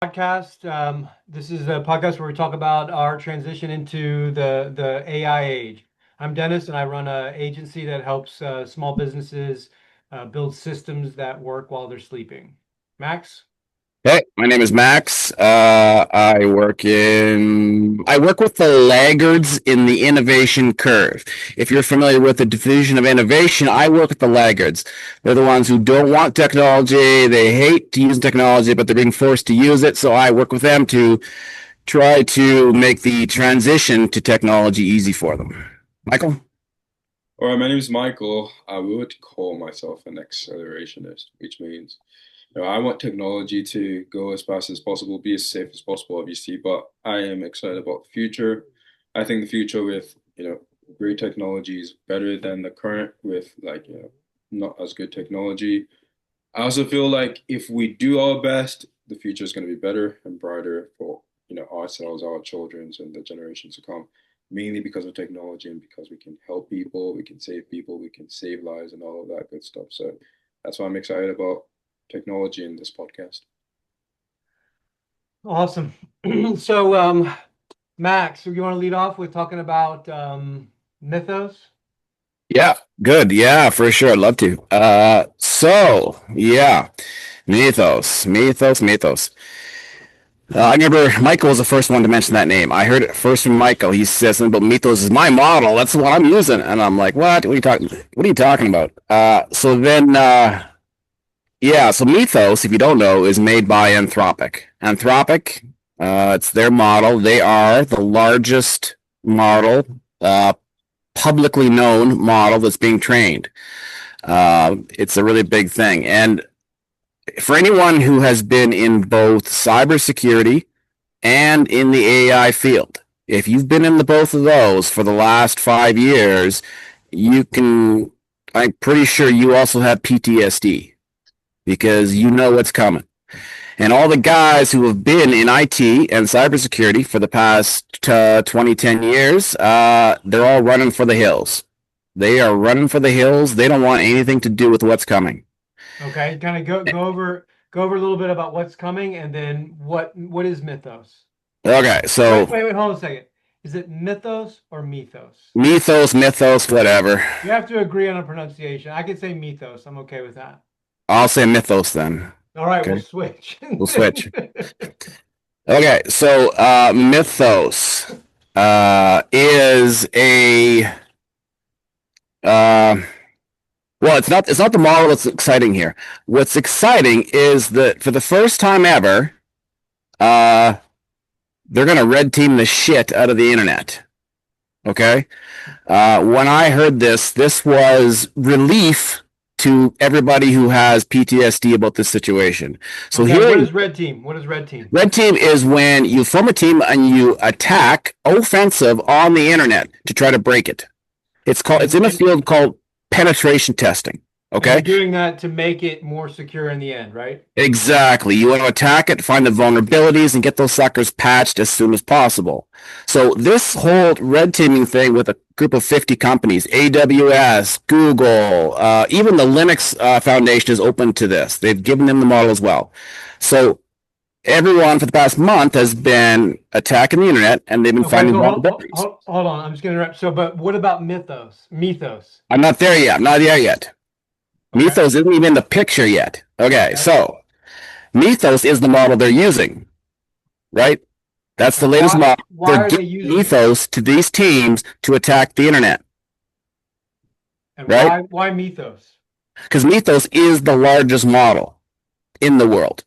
podcast. This is a podcast where we talk about our transition into the AI age. I'm Dennis, and I run an agency that helps small businesses build systems that work while they're sleeping. Max? Hey, my name is Max. I work with the laggards in the innovation curve. If you're familiar with the division of innovation, I work with the laggards. They're the ones who don't want technology. They hate to use technology, but they're being forced to use it. So I work with them to try to make the transition to technology easy for them. Michael? All right, my name is Michael. I would call myself an accelerationist, which means I want technology to go as fast as possible, be as safe as possible, obviously, but I am excited about the future. I think the future with, great technology is better than the current with not as good technology. I also feel like if we do our best, the future is going to be better and brighter for, ourselves, our children's and the generations to come, mainly because of technology and because we can help people, we can save lives and all of that good stuff. So that's why I'm excited about technology in this podcast. Awesome. So, Max, you want to lead off with talking about Mythos? Yeah, good. Yeah, for sure. I'd love to. Mythos. I remember Michael was the first one to mention that name. I heard it first from Michael. He says something about Mythos is my model. That's what I'm using, and I'm like, what? What are you talking about? So Mythos, if you don't know, is made by Anthropic. It's their model. They are the largest model, publicly known model that's being trained. It's a really big thing. And for anyone who has been in both cybersecurity and in the AI field, if you've been in both of those for the last 5 years, I'm pretty sure you also have PTSD because you know what's coming. And all the guys who have been in IT and cybersecurity for the past 10 years, they're all running for the hills. They are running for the hills. They don't want anything to do with what's coming. Okay, kind of go over a little bit about what's coming, and then what is Mythos? Okay, so wait, hold on a second. Is it Mythos or Mythos? Mythos, whatever. You have to agree on a pronunciation. I could say Mythos. I'm okay with that. I'll say Mythos then. All right, Okay. we'll switch. We'll switch. Okay, so Mythos is a well, it's not the model that's exciting here. What's exciting is that for the first time ever, they're gonna red team the shit out of the internet. Okay? When I heard this was relief to everybody who has PTSD about this situation. So okay, here, what is red team? What is red team? Red team is when you form a team and you attack offensive on the internet to try to break it. It's in a field called penetration testing. Okay. And you're doing that to make it more secure in the end, right? Exactly. You want to attack it, find the vulnerabilities, and get those suckers patched as soon as possible. So this whole red teaming thing with a group of 50 companies, AWS, Google, even the Linux Foundation is open to this. They've given them the model as well. So everyone for the past month has been attacking the internet, and they've been finding vulnerabilities. Hold on. I'm just going to interrupt. So, but what about Mythos? I'm not there yet. I'm not there yet. Okay. Mythos isn't even in the picture yet. Okay, so Mythos is the model they're using, right? That's the latest model. They're giving Mythos to these teams to attack the internet. And right? Why Mythos? Because Mythos is the largest model in the world.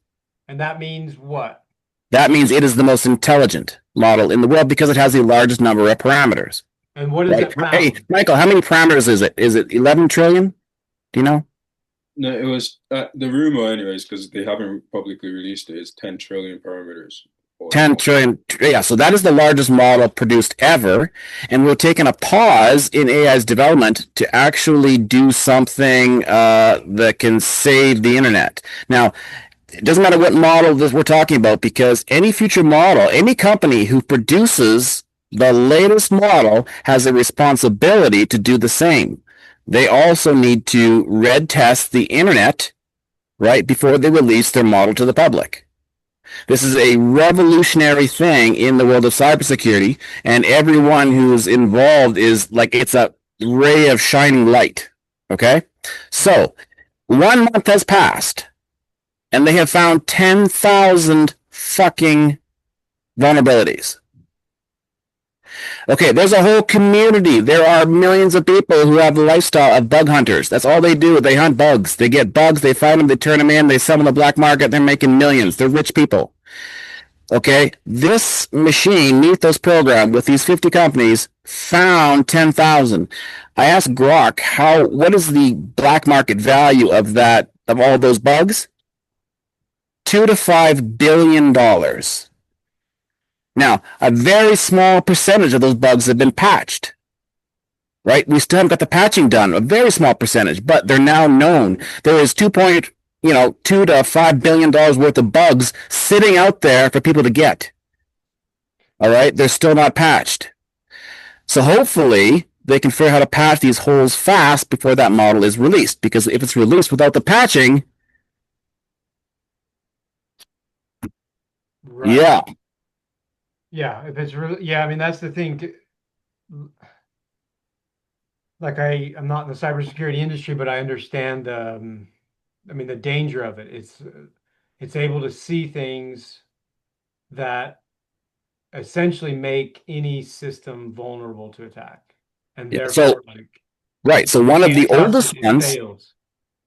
And that means what? That means it is the most intelligent model in the world because it has the largest number of parameters. And what is it? Hey, Michael, how many parameters is it? Is it 11 trillion? Do you know? No, it was the rumor, anyways, because they haven't publicly released it. Is 10 trillion parameters. 10 trillion. Yeah, so that is the largest model produced ever. And we're taking a pause in AI's development to actually do something that can save the internet. Now, it doesn't matter what model this we're talking about, because any future model, any company who produces the latest model has a responsibility to do the same. They also need to red test the internet right before they release their model to the public. This is a revolutionary thing in the world of cybersecurity, and everyone who's involved is like it's a ray of shining light. Okay? Mhm. So, 1 month has passed, and they have found 10,000 fucking vulnerabilities. Okay, there's a whole community. There are millions of people who have the lifestyle of bug hunters. That's all they do. They hunt bugs. They get bugs, they find them, they turn them in, they sell them on the black market, they're making millions. They're rich people. Okay, this machine, Mythos program, with these 50 companies, found 10,000. I asked Grok, what is the black market value of all those bugs? $2 to $5 billion. Now, a very small percentage of those bugs have been patched, right? We still haven't got the patching done, a very small percentage, but they're now known. There is 2 to $5 billion worth of bugs sitting out there for people to get. All right, they're still not patched. So hopefully they can figure out how to patch these holes fast before that model is released. Because if it's released without the patching, Right. yeah, Yeah. If it's really, yeah, I mean, that's the thing. Like I'm not in the cybersecurity industry, but I understand I mean, the danger of it. It's able to see things that essentially make any system vulnerable to attack. And yeah. So therefore, like, right. So if you one of can't the trust oldest it, it ones. fails.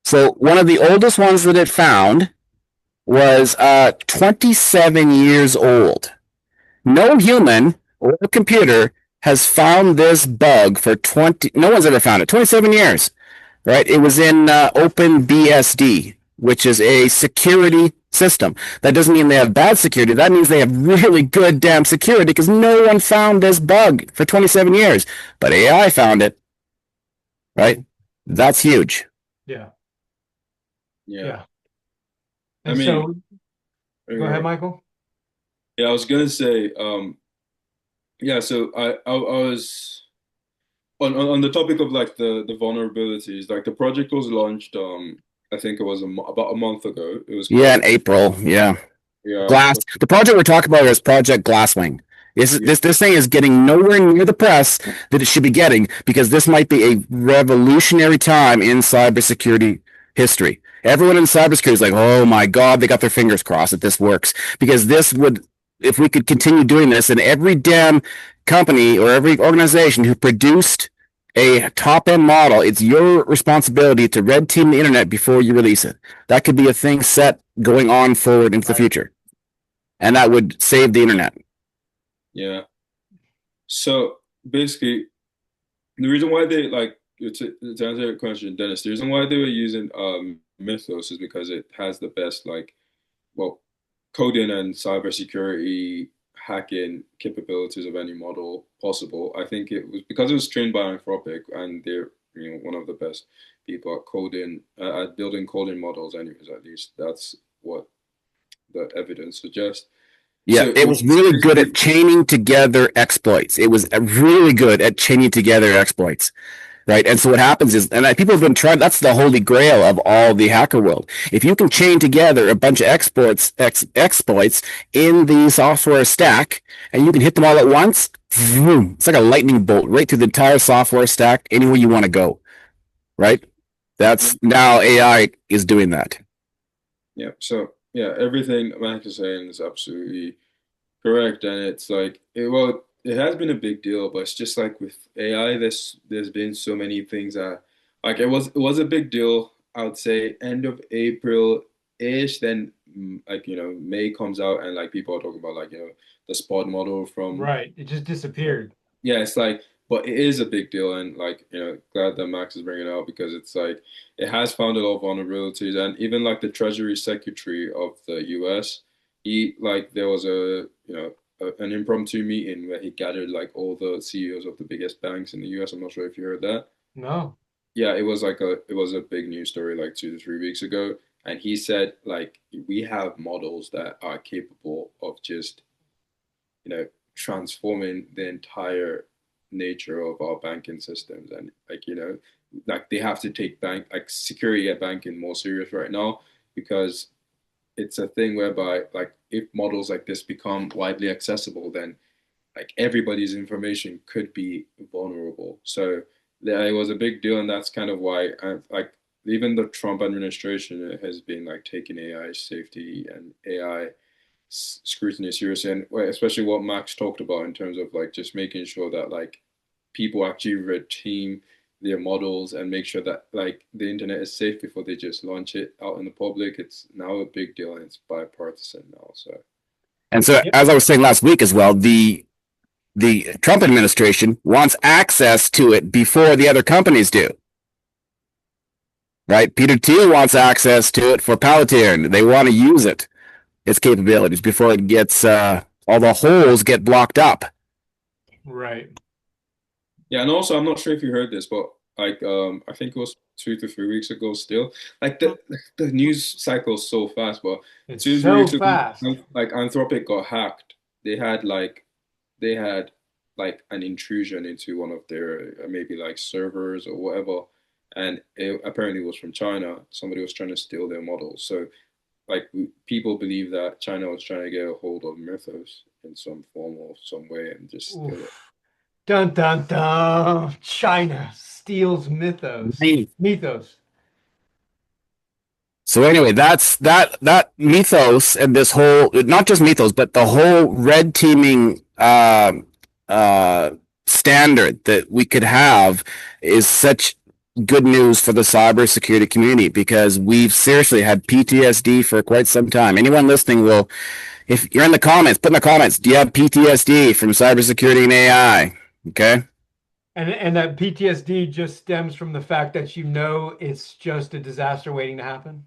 So one of the oldest ones that it found was 27 years old. No human or computer has found this bug for 20. No one's ever found it. 27 years. Right? It was in OpenBSD, which is a security system. That doesn't mean they have bad security. That means they have really good damn security because no one found this bug for 27 years. But AI found it, right? That's huge. Yeah. Yeah. Yeah. I And mean, so go ahead, uh, Michael. yeah, I was gonna say, yeah, so I was on the topic of like the vulnerabilities, like the project was launched, I think it was about a month ago. It was Yeah, called, in April. Yeah. yeah, Glass. The project we're talking about is Project Glasswing. yeah, This thing is getting nowhere near the press that it should be getting because this might be a revolutionary time in cybersecurity history. Everyone in cybersecurity is like, oh my God, they got their fingers crossed that this works because this would, if we could continue doing this, and every damn company or every organization who produced a top end model, it's your responsibility to red team the internet before you release it. That could be a thing set going on forward into the Right. future, and that would save the internet. yeah. So basically, the reason why they like to answer your question, Dennis, the reason why they were using Mythos is because it has the best like well coding and cybersecurity hacking capabilities of any model possible. I think it was because it was trained by Anthropic and they're one of the best people at coding at building coding models anyways, at least that's what the evidence suggests. Yeah, So it it was was really good basically at chaining together exploits. It was really good at chaining together exploits, right? And so what happens is, and people have been trying, that's the holy grail of all the hacker world. If you can chain together a bunch of exploits in the software stack, and you can hit them all at once, vroom, it's like a lightning bolt right through the entire software stack, anywhere you want to go, right? yeah, That's now AI is doing that. yeah. So yeah, everything Mac is saying is absolutely correct, and it's like well, it has been a big deal, but it's just like with AI, there's been so many things that like it was a big deal. I would say end of April ish. Then like May comes out and like people are talking about like the spot model from Right. It just disappeared. yeah, it's like, but it is a big deal, and like glad that Max is bringing it out because it's like it has found a lot of vulnerabilities, and even like the Treasury Secretary of the U.S., he like there was an impromptu meeting where he gathered like all the CEOs of the biggest banks in the U.S. I'm not sure if you heard that. No. Yeah, it was a big news story like 2 to 3 weeks ago, and he said like we have models that are capable of just transforming the entire nature of our banking systems. And like they have to take bank like security at banking more serious right now because it's a thing whereby like if models like this become widely accessible, then like everybody's information could be vulnerable. So yeah, it was a big deal, and that's kind of why like even the Trump administration has been like taking AI safety and AI scrutiny seriously, and especially what Max talked about in terms of like just making sure that like people actually red team their models and make sure that like the internet is safe before they just launch it out in the public. It's now a big deal and it's bipartisan now. So And so, Yep. as I was saying last week as well, the Trump administration wants access to it before the other companies do. Right? Peter Thiel wants access to it for Palantir, and they want to use it, its capabilities, before it gets all the holes get blocked up. Right. yeah, and also I'm not sure if you heard this, but like I think it was 2 to 3 weeks ago still. Like the news cycles so fast, but It's 2 to 3 weeks so ago, fast. like Anthropic got hacked. They had like they had like an intrusion into one of their maybe like servers or whatever, and it apparently was from China. Somebody was trying to steal their models. So like people believe that China was trying to get a hold of Mythos in some form or some way and just steal it. Oof. Dun dun dun. China steals Mythos. Mythos. So anyway, that Mythos and this whole, not just Mythos, but the whole red teaming uh, standard that we could have is such good news for the cybersecurity community, because we've seriously had PTSD for quite some time. Anyone listening will, if you're in the comments, put in the comments, do you have PTSD from cybersecurity and AI? Okay. And that PTSD just stems from the fact that you know it's just a disaster waiting to happen.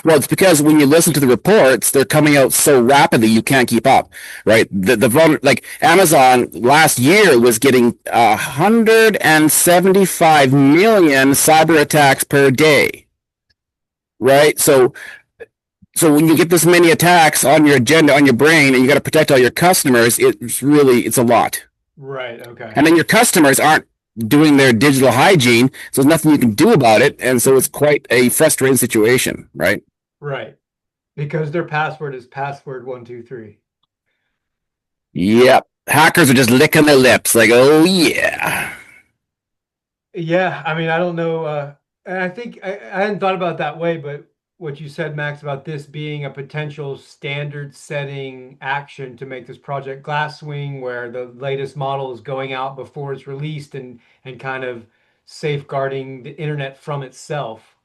Well, it's because when you listen to the reports, they're coming out so rapidly you can't keep up, right? Like Amazon last year was getting 175 million cyber attacks per day, right? So when you get this many attacks on your agenda, on your brain, and you got to protect all your customers, it's a lot. Right. Okay. And then your customers aren't doing their digital hygiene, so there's nothing you can do about it, and so it's quite a frustrating situation, right? Right. Because their password is password 123. Yep. Hackers are just licking their lips, like, oh yeah. Yeah, I mean, I don't know. And I think I hadn't thought about it that way, but what you said, Max, about this being a potential standard setting action to make this project Glasswing, where the latest model is going out before it's released and kind of safeguarding the internet from itself.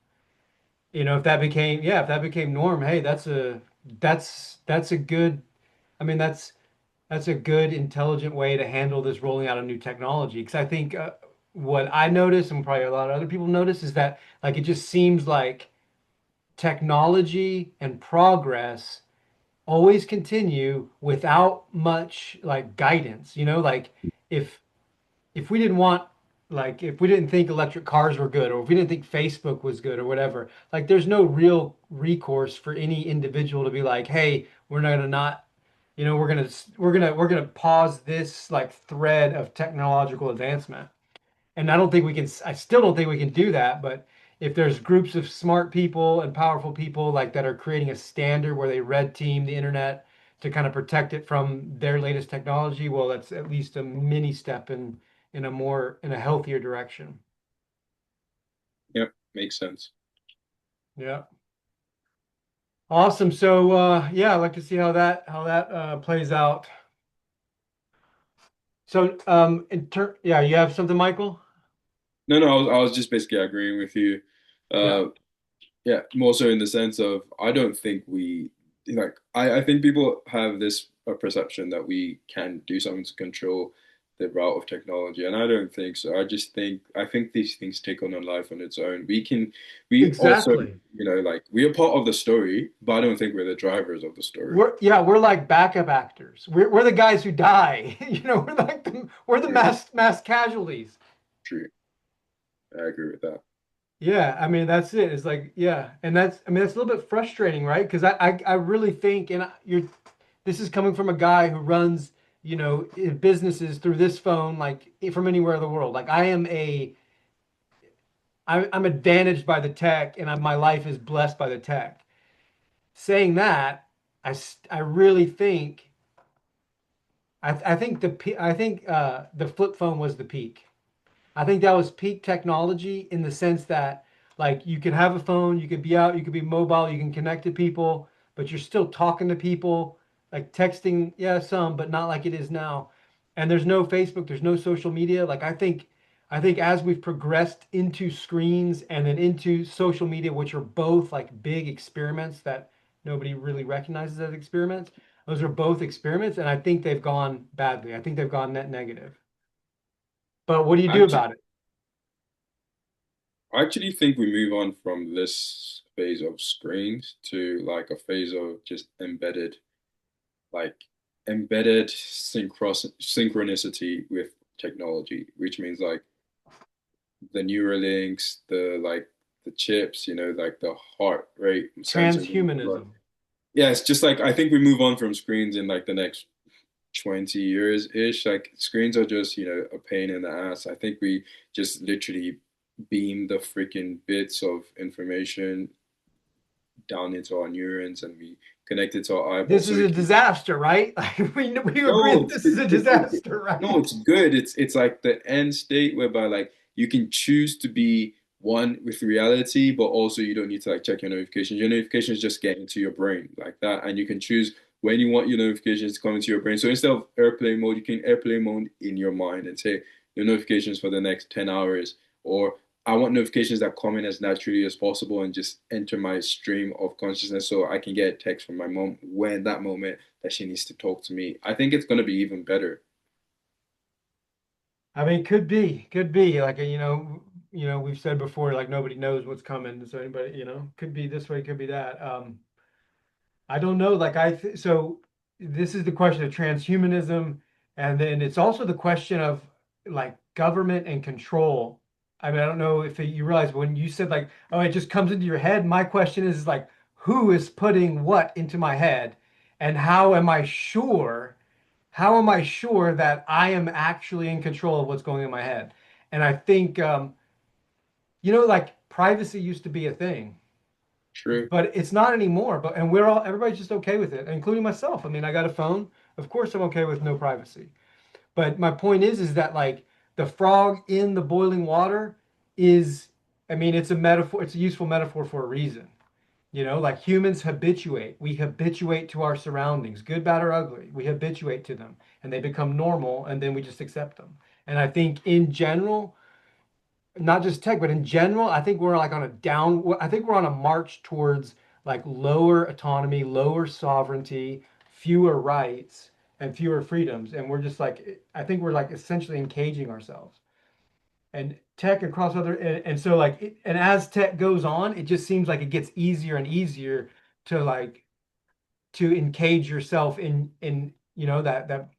You know, if that became, yeah, if that became norm, hey, that's a good, I mean, that's a good, intelligent way to handle this rolling out of new technology. Because I think what I notice, and probably a lot of other people notice, is that like it just seems like technology and progress always continue without much like guidance. You know, like if if we didn't want like if we didn't think electric cars were good or if we didn't think Facebook was good or whatever, like there's no real recourse for any individual to be like, hey, we're not gonna not, you know, we're gonna pause this like thread of technological advancement. And I still don't think we can do that, but if there's groups of smart people and powerful people like that are creating a standard where they red team the internet to kind of protect it from their latest technology, well, that's at least a mini step in a healthier direction. Yep, makes sense. Yeah. Awesome. So yeah, I'd like to see how that plays out. So yeah, you have something, Michael? No, no, I was just basically agreeing with you. Yeah. Uh, Yeah, more so in the sense of I don't think we like I think people have this perception that we can do something to control the route of technology, and I don't think so. I think these things take on a life on its own. We also, Exactly. like we are part of the story, but I don't think we're the drivers of the story. We're like backup actors. We're the guys who die. You know, we're the True, mass casualties. true. I agree with that. Yeah, I mean that's it. It's like yeah, and that's I mean that's a little bit frustrating, right? Because I really think, and you're this is coming from a guy who runs businesses through this phone like from anywhere in the world. Like I'm advantaged by the tech, and my life is blessed by the tech. saying that, I really think I think the flip phone was the peak. I think that was peak technology in the sense that like you could have a phone, you could be out, you could be mobile, you can connect to people, but you're still talking to people, like texting, yeah, some, but not like it is now. And there's no Facebook, there's no social media. Like I think as we've progressed into screens and then into social media, which are both like big experiments that nobody really recognizes as experiments, those are both experiments, and I think they've gone badly. I think they've gone net negative. But what do you do Actually, about it? I actually think we move on from this phase of screens to like a phase of just like synchronicity with technology, which means like the Neuralinks, the chips, like the heart rate sensors in the blood. Transhumanism. Yeah, it's just like I think we move on from screens in like the next 20 years ish. Like screens are just, a pain in the ass. I think we just literally beam the freaking bits of information down into our neurons and we connect it to our eyeball This so is we a can. disaster, right? Like we agree No, that this is a disaster, no, right? it's good. It's like the end state whereby like you can choose to be one with reality, but also you don't need to like check your notifications. Your notifications just get into your brain like that, and you can choose when you want your notifications to come into your brain. So instead of airplane mode, you can airplane mode in your mind and say your notifications for the next 10 hours, or I want notifications that come in as naturally as possible and just enter my stream of consciousness so I can get a text from my mom when that moment that she needs to talk to me. I think it's going to be even better. I mean, could be like we've said before, like nobody knows what's coming. So anybody, could be this way, could be that. I don't know. Like so this is the question of transhumanism, and then it's also the question of like government and control. I mean, I don't know if you realize when you said like, oh, it just comes into your head. My question is like, who is putting what into my head, and how am I sure? How am I sure that I am actually in control of what's going in my head? And I think, like privacy used to be a thing, True. but it's not anymore. But and everybody's just okay with it, including myself. I mean, I got a phone. Of course, I'm okay with no privacy. But my point is that like the frog in the boiling water is, I mean, it's a metaphor. It's a useful metaphor for a reason. Like humans habituate. We habituate to our surroundings, good, bad, or ugly. We habituate to them, and they become normal, and then we just accept them. And I think in general, not just tech, but in general, I think we're like on a down, I think we're on a march towards like lower autonomy, lower sovereignty, fewer rights, and fewer freedoms. And we're just like, I think we're like essentially encaging ourselves. And tech across other, and so like, and as tech goes on, it just seems like it gets easier and easier to like, to encage yourself in, that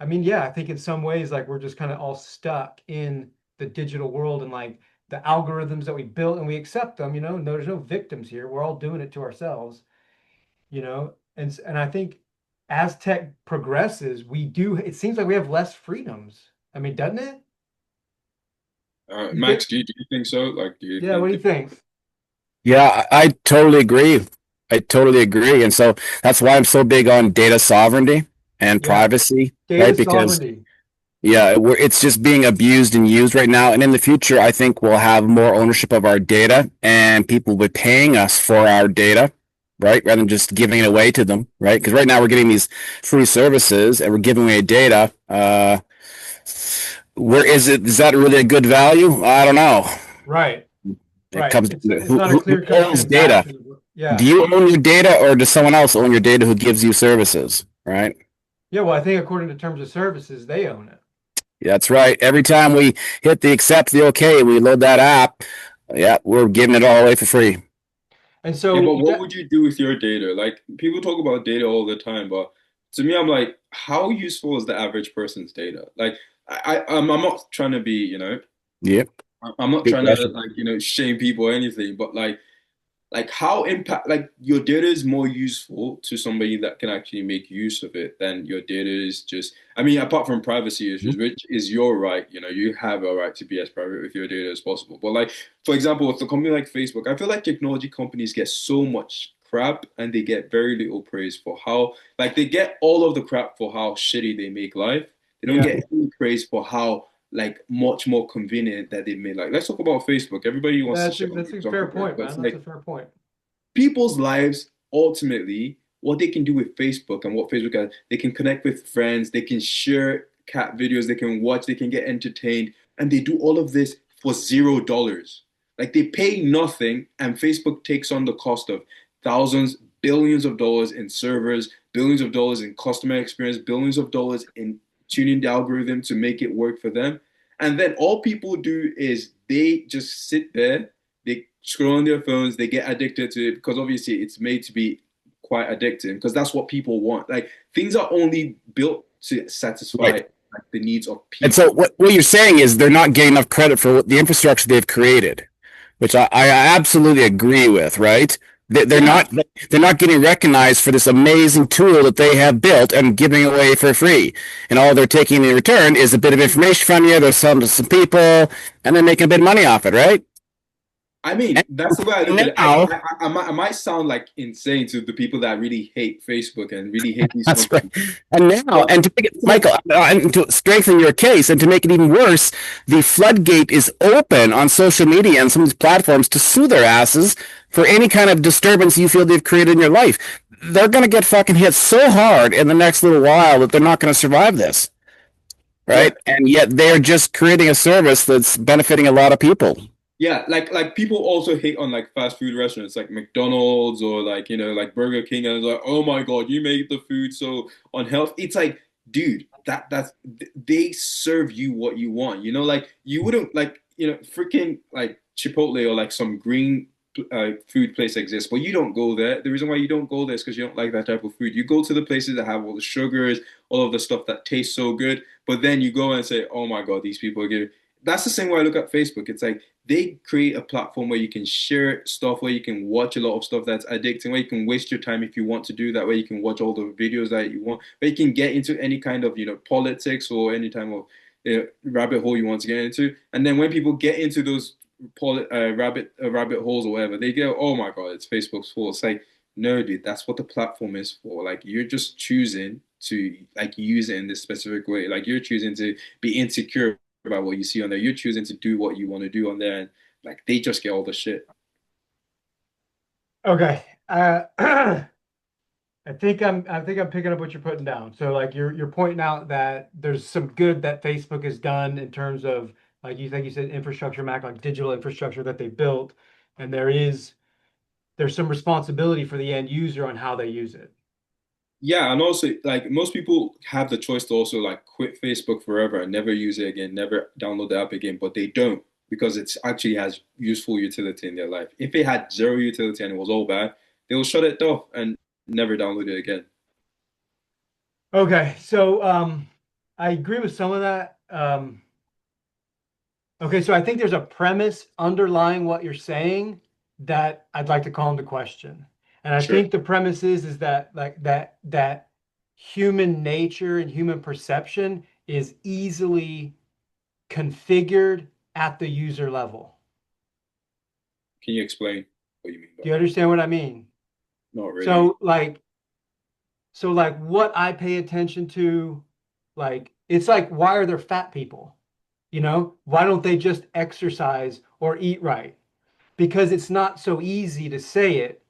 I mean, yeah, I think in some ways, like we're just kind of all stuck in the digital world and like the algorithms that we built and we accept them, no, there's no victims here. We're all doing it to ourselves, and I think as tech progresses, it seems like we have less freedoms. I mean, doesn't it? You think, Max, do you think so? Like, do you yeah, what think do you think? Yeah, I totally agree. I totally agree. And so that's why I'm so big on data sovereignty and Yeah, privacy, data right? Because sovereignty. yeah, it's just being abused and used right now. And in the future, I think we'll have more ownership of our data and people will be paying us for our data, right? Rather than just giving it away to them, right? Because right now we're getting these free services and we're giving away data. Where is it? Is that really a good value? I don't know. Right, It right. comes It's not a who clear-cut owns data? transaction. Do Yeah. you own your data or does someone else own your data who gives you services, right? Yeah, well, I think according to terms of services, they own it. That's right. Every time we hit the accept, the okay, we load that app. Yeah, we're giving it all away for free. And Yeah, so but what would you do with your data? Like people talk about data all the time, but to me, I'm like, how useful is the average person's data? Like, I'm not trying to be, Yep. I'm not Good trying to question. like, shame people or anything, but like how impact like your data is more useful to somebody that can actually make use of it than your data is just. I mean, apart from privacy issues, which is your right, you have a right to be as private with your data as possible. But like, for example, with a company like Facebook, I feel like technology companies get so much crap and they get very little praise for how, like, they get all of the crap for how shitty they make life. They don't Yeah, get any praise for how, like, much more convenient that they made. Like, let's talk about Facebook. Everybody wants to that's shit on that's Mark a fair Zuckerberg, point, but it's man. That's a like fair point. people's lives ultimately what they can do with Facebook and what Facebook has, they can connect with friends, they can share cat videos, they can watch, they can get entertained, and they do all of this for $0. Like they pay nothing, and Facebook takes on the cost of thousands, billions of dollars in servers, billions of dollars in customer experience, billions of dollars in tuning the algorithm to make it work for them. And then all people do is they just sit there, they scroll on their phones, they get addicted to it because obviously it's made to be quite addictive because that's what people want. Like things are only built to satisfy Right. like, the needs of And so people. what you're saying is they're not getting enough credit for the infrastructure they've created, which I absolutely agree with, right? They're Yeah, not they're not getting recognized for this amazing tool that they have built and giving away for free. And all they're taking in return is a bit of information from you. They're selling to some people, and they're making a bit of money off it, right? I mean, that's the way I look at And it. now, I might sound like insane to the people that really hate Facebook and really hate these that's right. companies, And now, but and to make it, it's like, Michael, and to strengthen your case and to make it even worse, the floodgate is open on social media and some of these platforms to sue their asses for any kind of disturbance you feel they've created in your life. They're going to get fucking hit so hard in the next little while that they're not going to survive this, yeah, right? And yet they're just creating a service that's benefiting a lot of people. yeah, like people also hate on like fast food restaurants like McDonald's or like like Burger King and it's like, oh my God, you make the food so unhealthy. It's like, dude, that's they serve you what you want. Like you wouldn't like freaking like Chipotle or like some green food place exists, but you don't go there. The reason why you don't go there is because you don't like that type of food. You go to the places that have all the sugars, all of the stuff that tastes so good, but then you go and say, oh my God, these people are giving. That's the same way I look at Facebook. It's like they create a platform where you can share stuff, where you can watch a lot of stuff that's addicting, where you can waste your time if you want to do that, where you can watch all the videos that you want, where you can get into any kind of politics or any type of rabbit hole you want to get into. And then when people get into those rabbit holes or whatever, they go, "Oh my God, it's Facebook's fault." It's like, no, dude, that's what the platform is for. Like you're just choosing to like use it in this specific way. Like you're choosing to be insecure about what you see on there. You're choosing to do what you want to do on there, and like they just get all the shit. Okay. I think I'm picking up what you're putting down. So like you're pointing out that there's some good that Facebook has done in terms of like you said infrastructure, like digital infrastructure that they built, and there's some responsibility for the end user on how they use it. Yeah, and also like most people have the choice to also like quit Facebook forever and never use it again, never download the app again, but they don't because it's actually has useful utility in their life. If it had zero utility and it was all bad, they will shut it off and never download it again. Okay, so I agree with some of that. Okay, so I think there's a premise underlying what you're saying that I'd like to call into question. And I Sure. think the premise is that that human nature and human perception is easily configured at the user level. Can you explain what you mean by Do you that? understand what I mean? Not really. So like what I pay attention to, like it's like why are there fat people? Why don't they just exercise or eat right? Because it's not so easy to say it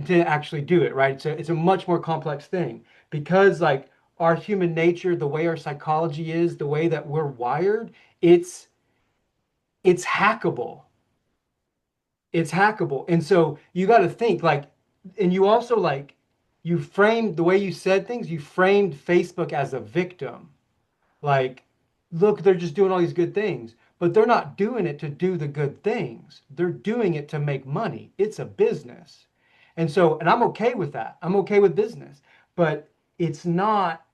to actually do it, right? So it's a much more complex thing because like our human nature, the way our psychology is, the way that we're wired, it's it's hackable. It's hackable. And so you got to think like and you also like you framed the way you said things, you framed Facebook as a victim. Like, look, they're just doing all these good things, but they're not doing it to do the good things. They're doing it to make money. It's a business. And I'm okay with that. I'm okay with business, but it's not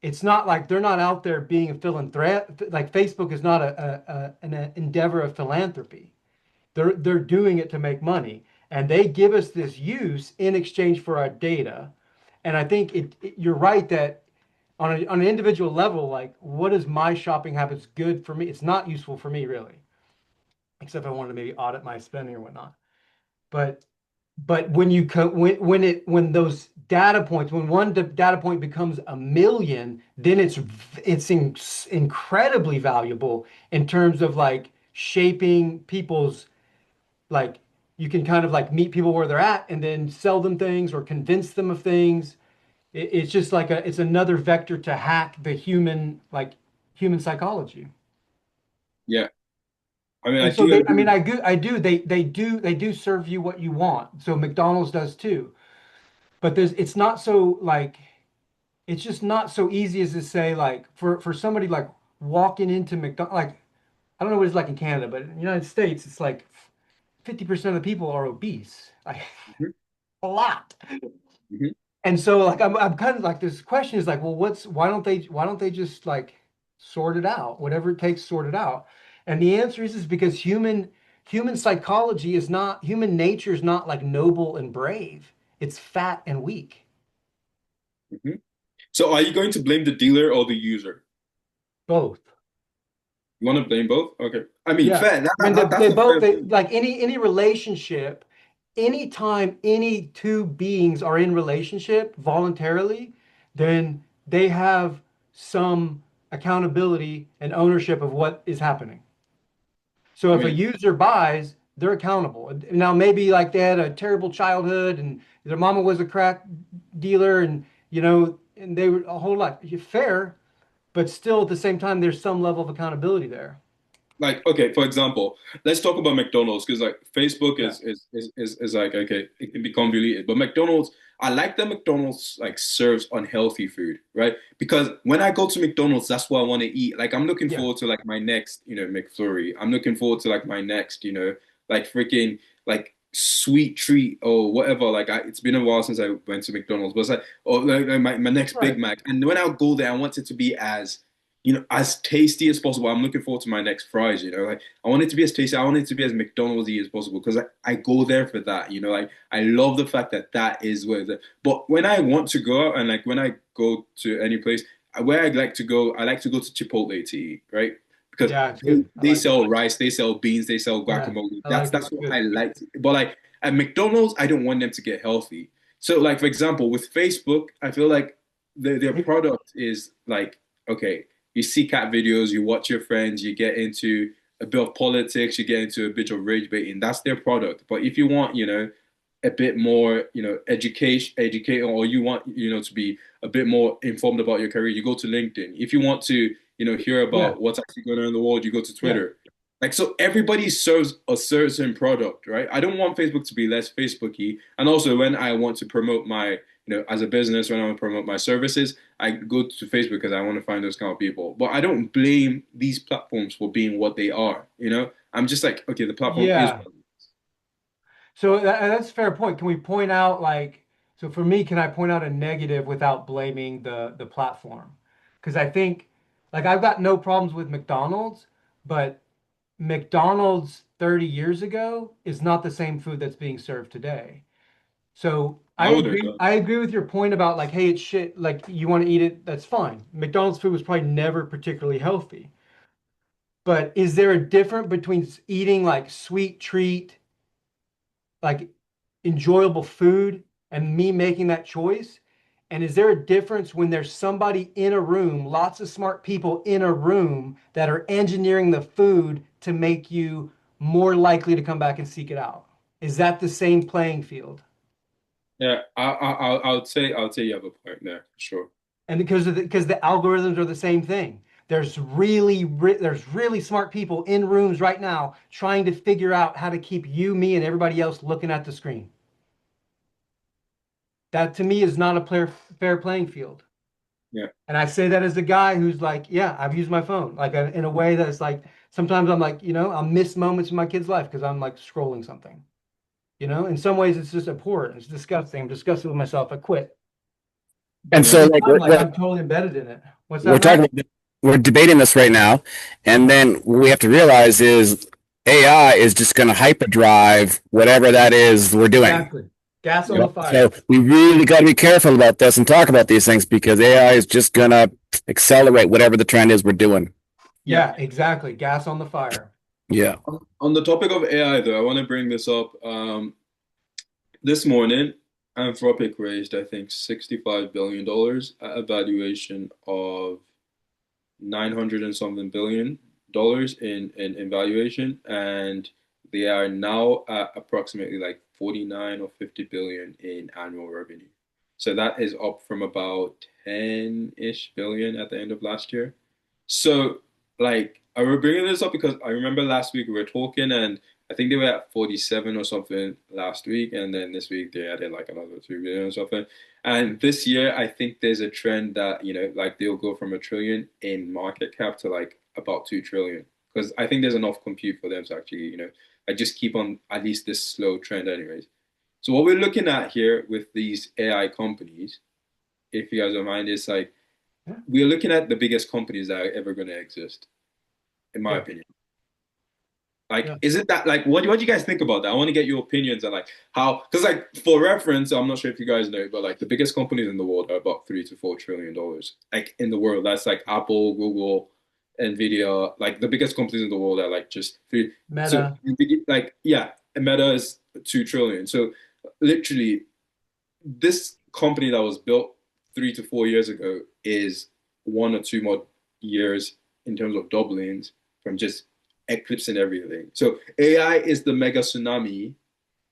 it's not like they're not out there being a philanthropist. Like Facebook is not an endeavor of philanthropy. They're doing it to make money, and they give us this use in exchange for our data. And I think you're right that on an individual level, like what is my shopping habits good for me? It's not useful for me really, except if I wanted to maybe audit my spending or whatnot. But But when those data points, when one data point becomes a million, then incredibly valuable in terms of like shaping people's, like, you can kind of like meet people where they're at and then sell them things or convince them of things. It's just like it's another vector to hack the human psychology. Yeah. I mean, I And so do I mean, agree. they do serve you what you want. So McDonald's does too. But it's not so like, it's just not so easy as to say, like, for somebody like walking into McDonald's, like, I don't know what it's like in Canada, but in the United States, it's like 50% of the people are obese. Like, Mhm, a lot. mhm. And so like I'm kind of like, this question is like, well, why don't they just like sort it out? Whatever it takes, sort it out. And the answer is because human psychology is not, human nature is not like noble and brave. It's fat and weak. Mhm. So are you going to blame the dealer or the user? Both. You want to blame both? Okay. I mean, Yeah. fair. I mean, That's a fair they point. like any relationship, anytime any two beings are in relationship voluntarily, then they have some accountability and ownership of what is happening. So I if a mean, user buys, they're accountable. Now maybe like they had a terrible childhood and their mama was a crack dealer, and and they were a whole lot fair, but still at the same time there's some level of accountability there. like, okay, for example, let's talk about McDonald's because like Facebook Yeah. is like okay, it can be convoluted, but McDonald's, I like that McDonald's like serves unhealthy food, right? Because when I go to McDonald's, that's what I want to eat. Like I'm looking Yeah. forward to like my next, McFlurry. I'm looking forward to like my next, like freaking like sweet treat or whatever. Like it's been a while since I went to McDonald's, but it's like or like my next Big Right. Mac. And when I go there, I want it to be as tasty as possible. I'm looking forward to my next fries, like I want it to be as tasty. I want it to be as McDonald's-y as possible because I go there for that, like I love the fact that that is where the, but when I want to go out and like when I go to any place, where I like to go to Chipotle to eat, right? Because Yeah, it's they, good. I they like it. sell rice, they sell beans, they sell Yeah, guacamole. I That's like it. that's It's what I good. like. But like at McDonald's, I don't want them to get healthy. So like for example, with Facebook, I feel like their Hey, product is like okay, you see cat videos, you watch your friends, you get into a bit of politics, you get into a bit of rage baiting. That's their product. But if you want, a bit more, educate, or you want, to be a bit more informed about your career, you go to LinkedIn. If you want to, hear yeah, about what's actually going on in the world, you go to yeah. Twitter. Like so, everybody serves a certain product, right? I don't want Facebook to be less Facebooky. And also, when I want to promote my, as a business, when I want to promote my services, I go to Facebook because I want to find those kind of people. But I don't blame these platforms for being what they are. I'm just like, okay, the platform is Yeah. what So that's a fair point. Can we point out like, so for me, can I point out a negative without blaming the platform? Because I think like I've got no problems with McDonald's, but McDonald's 30 years ago is not the same food that's being served today. So I I wouldn't agree. go. I agree with your point about like, hey, it's shit. Like you want to eat it, that's fine. McDonald's food was probably never particularly healthy. But is there a difference between eating like sweet treat, like enjoyable food, and me making that choice? And is there a difference when there's somebody in a room, lots of smart people in a room that are engineering the food to make you more likely to come back and seek it out? Is that the same playing field? Yeah, I would say you have a point there for sure. And because the algorithms are the same thing. There's really smart people in rooms right now trying to figure out how to keep you, me, and everybody else looking at the screen. That to me is not a fair playing field. Yeah. And I say that as a guy who's like, yeah, I've used my phone like in a way that's like, sometimes I'm like, I'll miss moments in my kid's life because I'm like scrolling something. In some ways it's just abhorrent. It's disgusting. I'm disgusted with myself. I quit. But And at the so, same like, time, like I'm totally embedded in it. What's we're that, Mike? talking, we're debating this right now, and then what we have to realize is AI is just going to hyperdrive whatever that is we're doing. Exactly. Gas on the Yep. So fire. we really got to be careful about this and talk about these things because AI is just going to accelerate whatever the trend is we're doing. Yeah. Yeah, exactly. Gas on the fire. Yeah. On the topic of AI, though, I want to bring this up. This morning, Anthropic raised, I think, $65 billion at a valuation of 900 and something billion dollars in valuation, and they are now at approximately like 49 or 50 billion in annual revenue. So that is up from about 10-ish billion at the end of last year. So, like, I was bringing this up because I remember last week we were talking, and I think they were at 47 or something last week, and then this week they added like another 2 billion or something. And this year, I think there's a trend that, like they'll go from 1 trillion in market cap to like about 2 trillion. Because I think there's enough compute for them to actually, I just keep on at least this slow trend, anyways. So what we're looking at here with these AI companies, if you guys don't mind, is like Yeah, we're looking at the biggest companies that are ever going to exist, in my yeah, opinion. Like, yeah, is it that like what do you guys think about that? I want to get your opinions on like how because like for reference, I'm not sure if you guys know, but like the biggest companies in the world are about $3 to $4 trillion. Like in the world, that's like Apple, Google, Nvidia. Like the biggest companies in the world are like just three. So Meta. like yeah, Meta is 2 trillion. So literally, this company that was built 3 to 4 years ago is 1 or 2 more years in terms of doublings from just eclipsing everything. So AI is the mega tsunami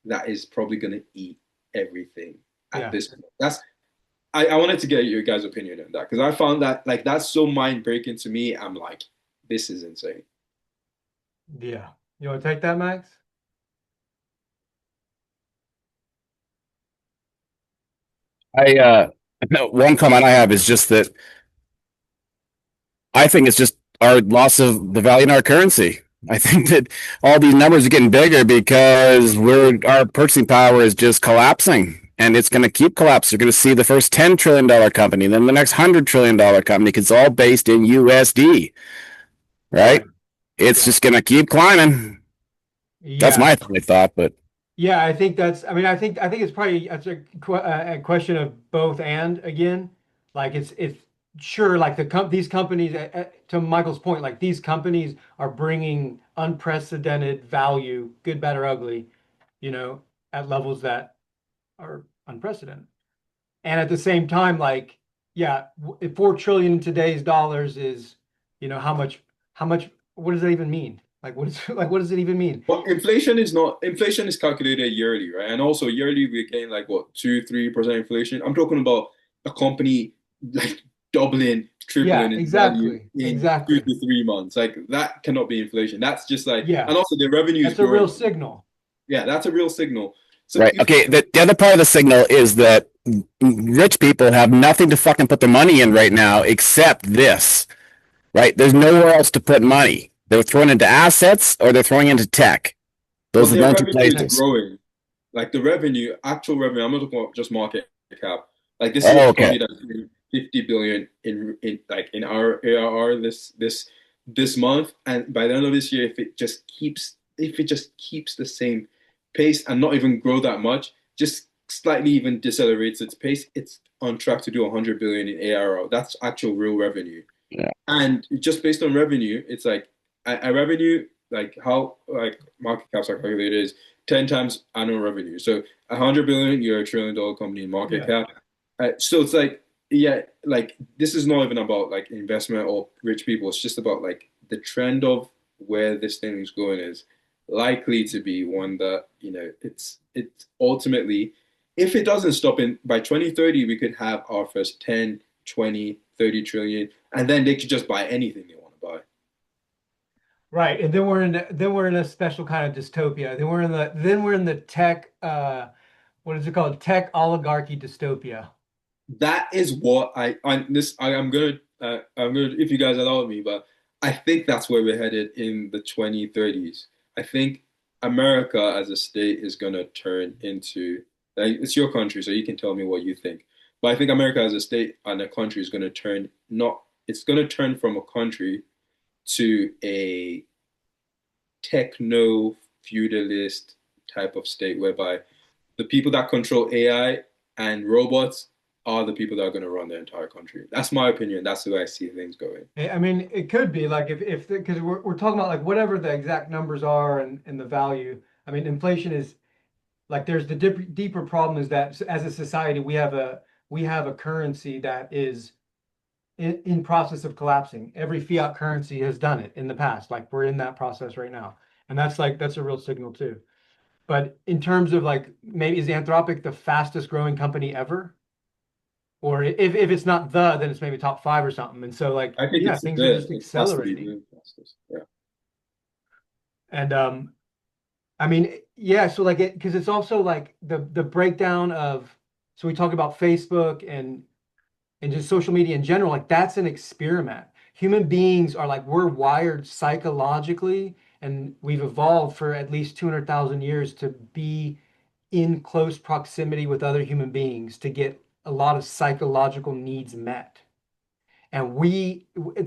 that is probably going to eat everything at Yeah, this point. I wanted to get your guys' opinion on that because I found that like that's so mind breaking to me. I'm like, this is insane. yeah. You want to take that, Max? I one comment I have is just that I think it's just our loss of the value in our currency. I think that all these numbers are getting bigger because our purchasing power is just collapsing, and it's going to keep collapsing. You're going to see the first $10 trillion company, then the next $100 trillion company, because it's all based in USD, right? Right. It's Yeah. just going to keep climbing. That's Yeah. my thought, but Yeah, I think that's, I mean, I think it's probably that's a question of both and again, like it's sure like these companies to Michael's point, like these companies are bringing unprecedented value, good, bad, or ugly, you know, at levels that are unprecedented. And at the same time, like, yeah, 4 trillion in today's dollars is, how much, what does that even mean? Like, what is, like, what does it even mean? But inflation is calculated yearly, right? And also yearly we gain like what 2-3% inflation. I'm talking about a company like doubling, Yeah, tripling in value exactly. in two Exactly. to three months. Like that cannot be inflation. That's just like Yeah, and also the revenue is that's a real growing. signal. Yeah, that's a real signal. So right. if Okay. The other part of the signal is that rich people have nothing to fucking put their money in right now except this, right? There's nowhere else to put money. They're throwing into assets or they're throwing into tech. Those but are the their only two revenue is places. growing. Like the revenue, actual revenue, I'm not talking about just market cap. Like this is a Oh, okay. company that's doing 50 billion in like in our ARR this month. And by the end of this year, if it just keeps the same pace and not even grow that much, just slightly even decelerates its pace, it's on track to do 100 billion in ARR. That's actual real revenue. Yeah. And just based on revenue, it's like a revenue, like how like market caps are calculated is 10 times annual revenue. So 100 billion, you're $1 trillion company in market Yeah. cap. So it's like, yeah, like this is not even about like investment or rich people. It's just about like the trend of where this thing is going is likely to be one that, it's ultimately, if it doesn't stop in by 2030, we could have our first 10, 20, 30 trillion and then they could just buy anything they want to buy. Right. And then we're in a special kind of dystopia. Then we're in the tech what is it called? Tech oligarchy dystopia. That is what I'm gonna if you guys allow me, but I think that's where we're headed in the 2030s. I think America as a state is gonna turn into like, it's your country, so you can tell me what you think. But I think America as a state and a country is gonna turn not it's gonna turn from a country to a techno feudalist type of state whereby the people that control AI and robots are the people that are going to run the entire country. That's my opinion. That's the way I see things going. I mean, it could be like if because we're talking about like whatever the exact numbers are and the value. I mean, inflation is Like there's the deeper problem is that as a society we have a currency that is in process of collapsing. Every fiat currency has done it in the past. Like we're in that process right now. And that's a real signal too. But in terms of like maybe is Anthropic the fastest growing company ever? Or if it's not then it's maybe top five or something. And so like I think yeah, it's things are just it has to be accelerating. the fastest. Yeah. And I mean, yeah, so like it because it's also like the breakdown of so we talk about Facebook and just social media in general, like that's an experiment. Human beings are like we're wired psychologically, and we've evolved for at least 200,000 years to be in close proximity with other human beings to get a lot of psychological needs met. And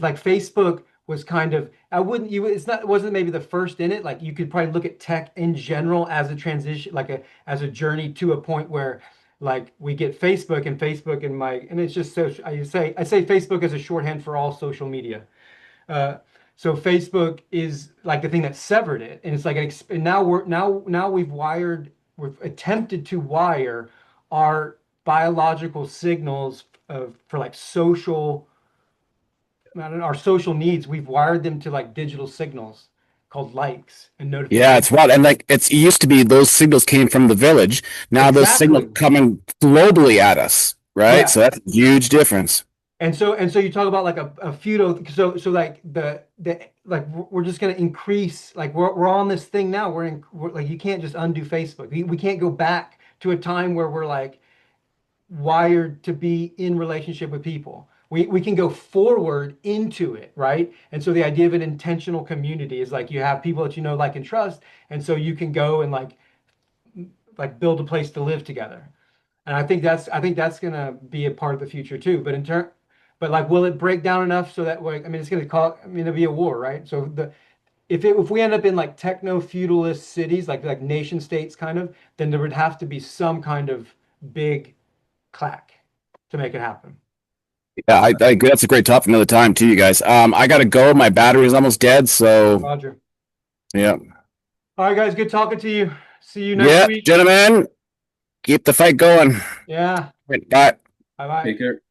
like Facebook was kind of I wouldn't you it's not it wasn't maybe the first in it. Like you could probably look at tech in general as a transition, like a as a journey to a point where like we get Facebook and it's just so I say Facebook as a shorthand for all social media. Uh, so Facebook is like the thing that severed it, and it's like and now we've attempted to wire our biological signals for like social our social needs, we've wired them to like digital signals called likes and Yeah, notifications. it's wild. And like it used to be those signals came from the village. Now those signals Exactly. coming globally at us, right? Yeah. So that's a huge difference. And so you talk about like a feudal so like the like we're just going to increase like we're on this thing now we're like you can't just undo Facebook. We can't go back to a time where we're like wired to be in relationship with people. We can go forward into it, right? And so the idea of an intentional community is like you have people that you know, like, and trust, and so you can go and like build a place to live together. And I think that's gonna be a part of the future too. But like, will it break down enough so that like I mean, it's gonna call I mean, it'll be a war, right? So if we end up in like techno feudalist cities, like nation states kind of, then there would have to be some kind of big clack to make it happen. Yeah, I agree. That's a great topic another time too, you guys. I gotta go. My battery's almost dead, so Roger. yeah. All right, guys, good talking to you. See you next Yeah, week. gentlemen, keep the fight going. Yeah. Right, bye. Bye bye. Take care.